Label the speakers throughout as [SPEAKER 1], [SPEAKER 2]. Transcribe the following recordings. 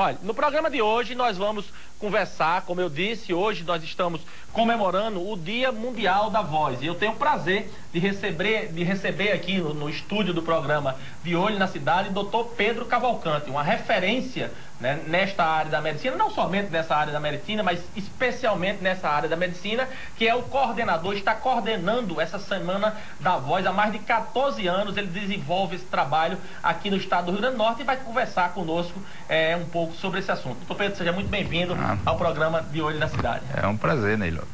[SPEAKER 1] Olha, no programa de hoje nós vamos conversar, como eu disse, hoje nós estamos comemorando o Dia Mundial da Voz. E eu tenho o prazer de receber aqui no estúdio do programa De Olho na Cidade, o Dr. Pedro Cavalcante, uma referência, né, nesta área da medicina, não somente nessa área da medicina, mas especialmente nessa área da medicina, que é o coordenador, está coordenando essa Semana da Voz há mais de 14 anos. Ele desenvolve esse trabalho aqui no estado do Rio Grande do Norte e vai conversar conosco um pouco sobre esse assunto. Doutor Pedro, seja muito bem-vindo ao programa De Olho na Cidade.
[SPEAKER 2] É um prazer, Neilton.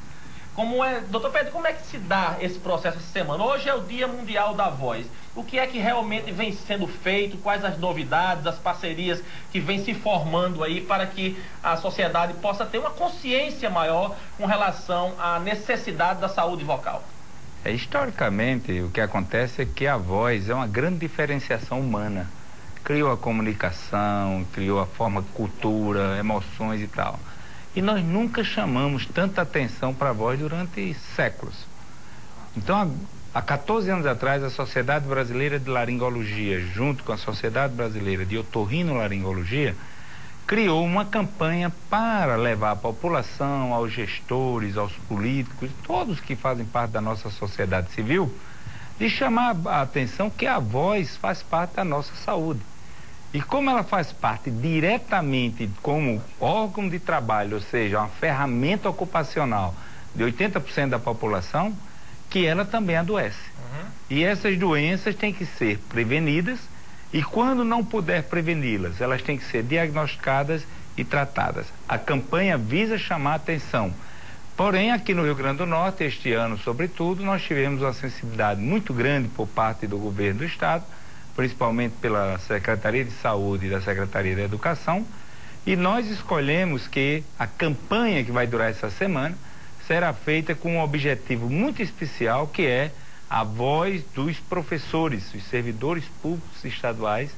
[SPEAKER 1] Doutor Pedro, como é que se dá esse processo essa semana? Hoje é o Dia Mundial da Voz. O que é que realmente vem sendo feito? Quais as novidades, as parcerias que vêm se formando aí para que a sociedade possa ter uma consciência maior com relação à necessidade da saúde vocal?
[SPEAKER 2] Historicamente, o que acontece é que a voz é uma grande diferenciação humana. Criou a comunicação, criou a forma de cultura, emoções e tal. E nós nunca chamamos tanta atenção para a voz durante séculos. Então, há 14 anos atrás, a Sociedade Brasileira de Laringologia, junto com a Sociedade Brasileira de Otorrinolaringologia, criou uma campanha para levar à população, aos gestores, aos políticos, todos que fazem parte da nossa sociedade civil, de chamar a atenção que a voz faz parte da nossa saúde. E como ela faz parte diretamente como órgão de trabalho, ou seja, uma ferramenta ocupacional de 80% da população, que ela também adoece. E essas doenças têm que ser prevenidas e quando não puder preveni-las, elas têm que ser diagnosticadas e tratadas. A campanha visa chamar a atenção. Porém, aqui no Rio Grande do Norte, este ano, sobretudo, nós tivemos uma sensibilidade muito grande por parte do governo do estado, principalmente pela Secretaria de Saúde e da Secretaria de Educação, e nós escolhemos que a campanha que vai durar essa semana será feita com um objetivo muito especial, que é a voz dos professores, os servidores públicos estaduais,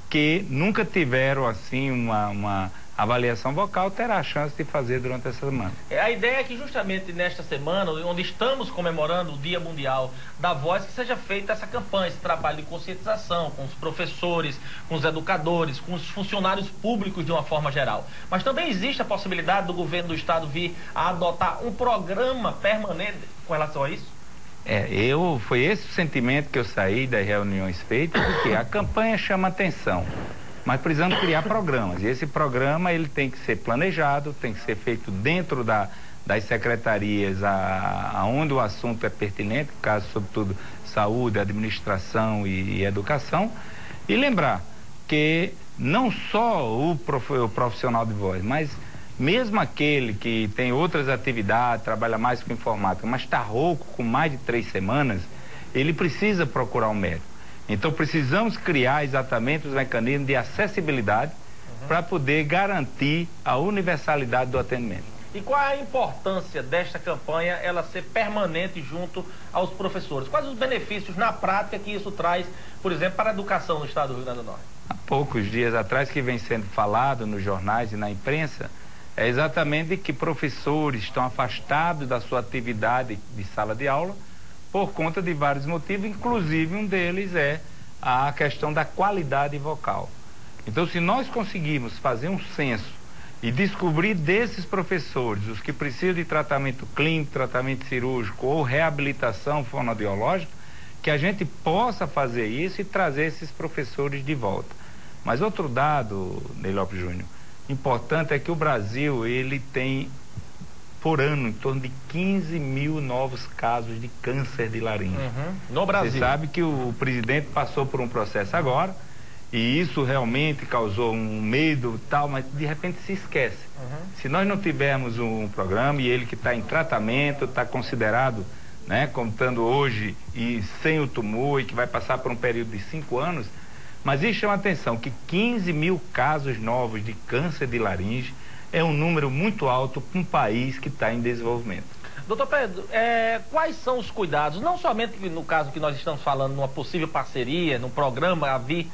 [SPEAKER 2] que nunca tiveram assim uma avaliação vocal, terá a chance de fazer durante essa semana.
[SPEAKER 1] A ideia é que justamente nesta semana, onde estamos comemorando o Dia Mundial da Voz, que seja feita essa campanha, esse trabalho de conscientização com os professores, com os educadores, com os funcionários públicos de uma forma geral. Mas também existe a possibilidade do governo do estado vir a adotar um programa permanente com relação a isso?
[SPEAKER 2] Foi esse o sentimento que eu saí das reuniões feitas, porque a campanha chama atenção. Mas precisamos criar programas, e esse programa ele tem que ser planejado, tem que ser feito dentro das secretarias aonde o assunto é pertinente, no caso, sobretudo, saúde, administração e educação, e lembrar que não só o profissional de voz, mas mesmo aquele que tem outras atividades, trabalha mais com informática, mas está rouco com mais de 3 semanas, ele precisa procurar um médico. Então precisamos criar exatamente os mecanismos de acessibilidade para poder garantir a universalidade do atendimento.
[SPEAKER 1] E qual é a importância desta campanha, ela ser permanente junto aos professores? Quais os benefícios na prática que isso traz, por exemplo, para a educação no estado do Rio Grande do Norte?
[SPEAKER 2] Há poucos dias atrás, que vem sendo falado nos jornais e na imprensa, é exatamente que professores estão afastados da sua atividade de sala de aula por conta de vários motivos, inclusive um deles é a questão da qualidade vocal. Então, se nós conseguirmos fazer um censo e descobrir desses professores os que precisam de tratamento clínico, tratamento cirúrgico ou reabilitação fonoaudiológica, que a gente possa fazer isso e trazer esses professores de volta. Mas outro dado, Ney Lopes Júnior, importante é que o Brasil, ele tem por ano em torno de 15 mil novos casos de câncer de laringe.
[SPEAKER 1] No Brasil.
[SPEAKER 2] Você sabe que o presidente passou por um processo agora, e isso realmente causou um medo e tal, mas de repente se esquece. Se nós não tivermos um programa, e ele que está em tratamento, está considerado, né, contando hoje e sem o tumor, e que vai passar por um período de 5 anos, mas isso chama atenção, que 15 mil casos novos de câncer de laringe é um número muito alto para um país que está em desenvolvimento.
[SPEAKER 1] Doutor Pedro, quais são os cuidados, não somente no caso que nós estamos falando, numa possível parceria, num programa a vir,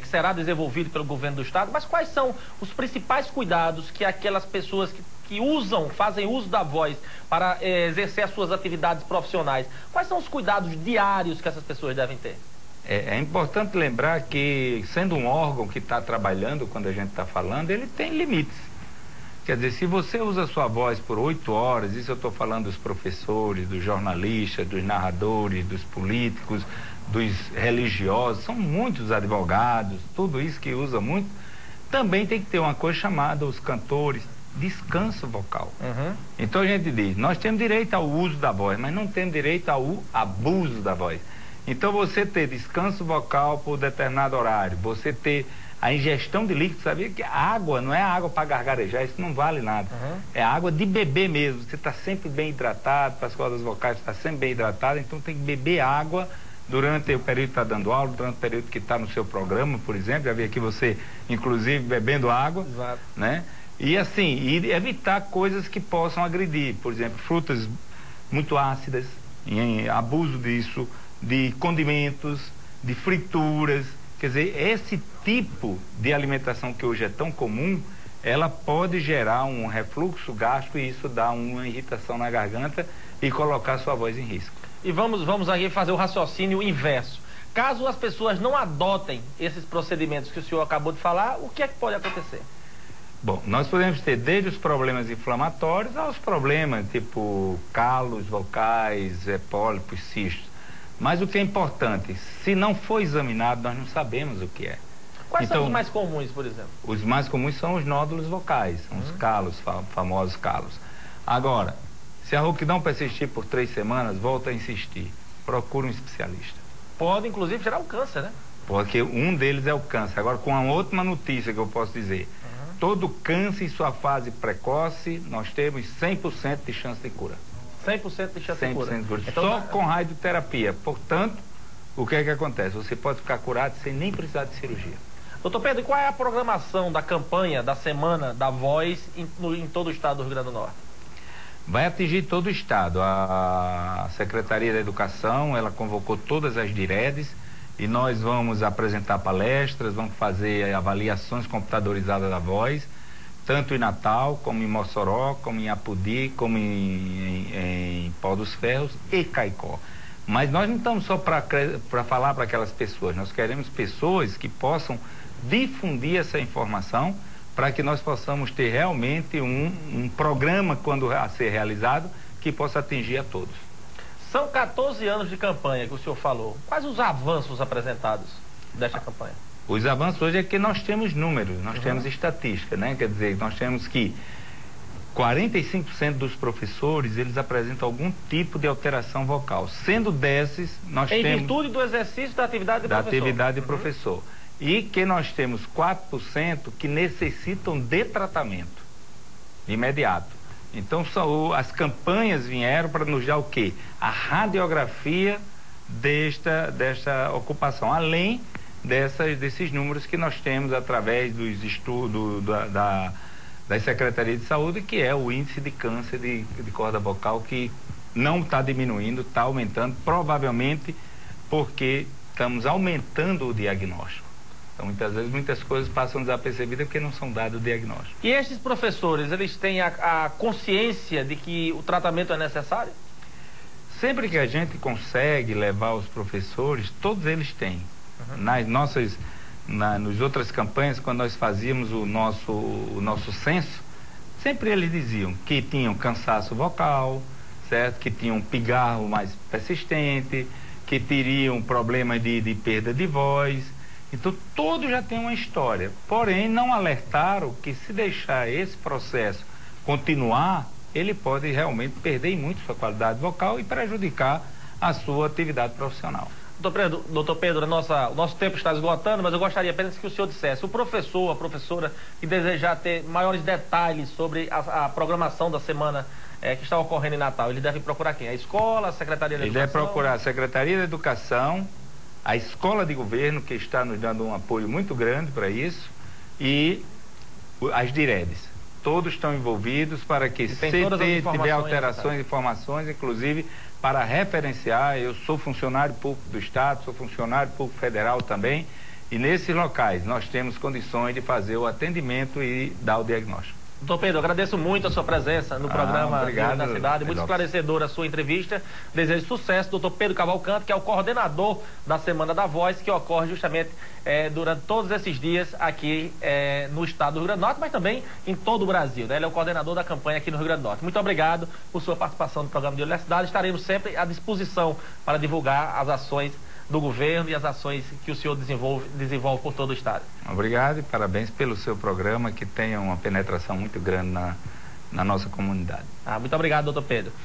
[SPEAKER 1] que será desenvolvido pelo governo do estado, mas quais são os principais cuidados que aquelas pessoas que fazem uso da voz para exercer as suas atividades profissionais, quais são os cuidados diários que essas pessoas devem ter?
[SPEAKER 2] É importante lembrar que, sendo um órgão que está trabalhando, quando a gente está falando, ele tem limites. Quer dizer, se você usa a sua voz por 8 horas, isso eu estou falando dos professores, dos jornalistas, dos narradores, dos políticos, dos religiosos, são muitos advogados, tudo isso que usa muito, também tem que ter uma coisa chamada, os cantores, descanso vocal. Então a gente diz, nós temos direito ao uso da voz, mas não temos direito ao abuso da voz. Então você ter descanso vocal por determinado horário, você ter a ingestão de líquido, sabia que a água não é água para gargarejar, isso não vale nada. É água de beber mesmo, você está sempre bem hidratado, para as cordas vocais está sempre bem hidratado, então tem que beber água durante o período que está dando aula, durante o período que está no seu programa, por exemplo, já vi aqui você, inclusive, bebendo água. Exato. Né? E assim, e evitar coisas que possam agredir, por exemplo, frutas muito ácidas, em abuso disso, de condimentos, de frituras. Quer dizer, esse tipo de alimentação que hoje é tão comum, ela pode gerar um refluxo gástrico e isso dá uma irritação na garganta e colocar sua voz em risco.
[SPEAKER 1] E vamos aqui fazer o raciocínio inverso. Caso as pessoas não adotem esses procedimentos que o senhor acabou de falar, o que é que pode acontecer?
[SPEAKER 2] Bom, nós podemos ter desde os problemas inflamatórios aos problemas tipo calos vocais, pólipos, cistos. Mas o que é importante, se não for examinado, nós não sabemos o que é.
[SPEAKER 1] Quais são os mais comuns, por exemplo?
[SPEAKER 2] Os mais comuns são os nódulos vocais, são os calos, famosos calos. Agora, se a rouquidão persistir por 3 semanas, volta a insistir. Procure um especialista.
[SPEAKER 1] Pode, inclusive, gerar um câncer, né?
[SPEAKER 2] Porque um deles é o câncer. Agora, com uma outra notícia que eu posso dizer. Todo câncer em sua fase precoce, nós temos 100% de chance de cura.
[SPEAKER 1] 100% de chance de cura.
[SPEAKER 2] 100% de cura.
[SPEAKER 1] Então,
[SPEAKER 2] só com radioterapia. Portanto, o que é que acontece? Você pode ficar curado sem nem precisar de cirurgia.
[SPEAKER 1] Doutor Pedro, e qual é a programação da campanha da Semana da Voz em todo o estado do Rio Grande do Norte?
[SPEAKER 2] Vai atingir todo o estado. A Secretaria da Educação, ela convocou todas as diredes e nós vamos apresentar palestras, vamos fazer avaliações computadorizadas da voz, tanto em Natal, como em Mossoró, como em Apodi, como em Pau dos Ferros e Caicó. Mas nós não estamos só para falar para aquelas pessoas, nós queremos pessoas que possam difundir essa informação para que nós possamos ter realmente um programa, quando a ser realizado, que possa atingir a todos.
[SPEAKER 1] São 14 anos de campanha que o senhor falou. Quais os avanços apresentados desta campanha?
[SPEAKER 2] Os avanços hoje é que nós temos números, nós temos estatística, né? Quer dizer, nós temos que 45% dos professores, eles apresentam algum tipo de alteração vocal. Sendo desses, nós temos...
[SPEAKER 1] Em virtude do exercício da atividade de professor.
[SPEAKER 2] Da atividade de professor. E que nós temos 4% que necessitam de tratamento imediato. Então, as campanhas vieram para nos dar o quê? A radiografia desta ocupação, além desses números que nós temos através dos estudos da Secretaria de Saúde, que é o índice de câncer de corda vocal, que não está diminuindo, está aumentando, provavelmente porque estamos aumentando o diagnóstico. Então, muitas vezes, muitas coisas passam desapercebidas porque não são dados o diagnóstico.
[SPEAKER 1] E estes professores, eles têm a consciência de que o tratamento é necessário?
[SPEAKER 2] Sempre que a gente consegue levar os professores, todos eles têm. Nas outras campanhas, quando nós fazíamos o nosso censo, sempre eles diziam que tinham cansaço vocal, certo? Que tinham pigarro mais persistente, que teriam problema de perda de voz. Então, todos já têm uma história, porém não alertaram que se deixar esse processo continuar, ele pode realmente perder muito sua qualidade vocal e prejudicar a sua atividade profissional.
[SPEAKER 1] Doutor Pedro, o nosso tempo está esgotando, mas eu gostaria apenas que o senhor dissesse, o professor, a professora que desejar ter maiores detalhes sobre a programação da semana que está ocorrendo em Natal, ele deve procurar quem? A escola, a Secretaria da Educação?
[SPEAKER 2] Ele deve procurar a Secretaria da Educação, a Escola de Governo, que está nos dando um apoio muito grande para isso, e as diredes. Todos estão envolvidos para que, se tiver alterações, informações, inclusive para referenciar. Eu sou funcionário público do Estado, sou funcionário público federal também, e nesses locais nós temos condições de fazer o atendimento e dar o diagnóstico.
[SPEAKER 1] Doutor Pedro, eu agradeço muito a sua presença no programa
[SPEAKER 2] obrigado,
[SPEAKER 1] da cidade, muito esclarecedora a sua entrevista. Desejo sucesso, doutor Pedro Cavalcante, que é o coordenador da Semana da Voz, que ocorre justamente durante todos esses dias aqui no estado do Rio Grande do Norte, mas também em todo o Brasil, né? Ele é o coordenador da campanha aqui no Rio Grande do Norte. Muito obrigado por sua participação no programa de Olho da Cidade. Estaremos sempre à disposição para divulgar as ações do governo e as ações que o senhor desenvolve por todo o estado.
[SPEAKER 2] Obrigado e parabéns pelo seu programa, que tenha uma penetração muito grande na nossa comunidade.
[SPEAKER 1] Muito obrigado, doutor Pedro.